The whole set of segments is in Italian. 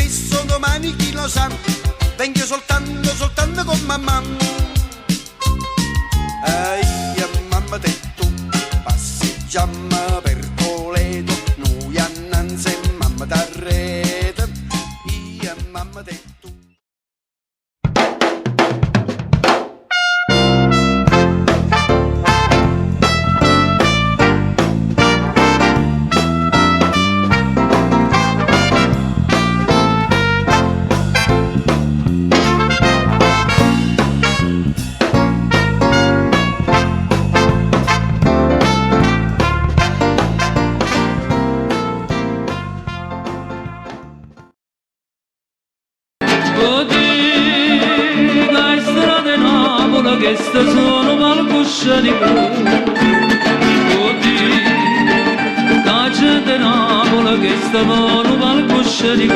chissà domani chi lo sa, vengo soltanto con mamma. Ehi, mamma te tu, passeggiamo per Toledo, noi annanzi e mamma t'arrete, io e mamma te tu. Che sta solo palcoscia di caccia di Napoli che sta solo palcoscia di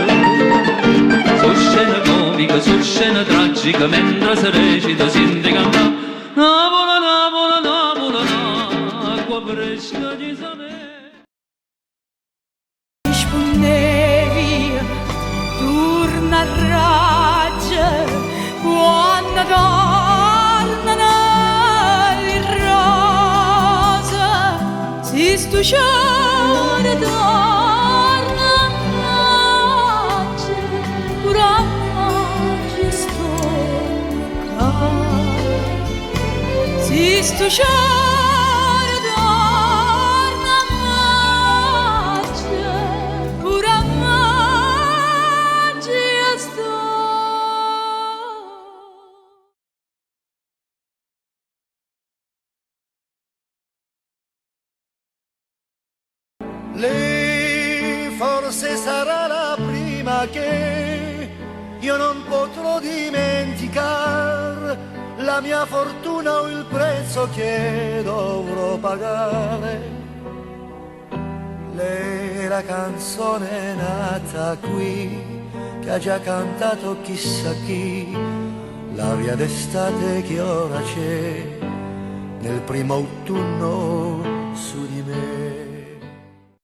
su scena comica, su scena tragica mentre si recita si canta Napoli, Napoli, Napoli, acqua fresca di sapere. Rispondevi turna a raggia quando tornano le rose si stuciare torna a raggia pure a oggi sto si stuciare torna a raggia pure a oggi sto. Lei forse sarà la prima che io non potrò dimenticare, la mia fortuna o il prezzo che dovrò pagare. Lei è la canzone nata qui, che ha già cantato chissà chi, l'aria d'estate che ora c'è nel primo autunno su di me.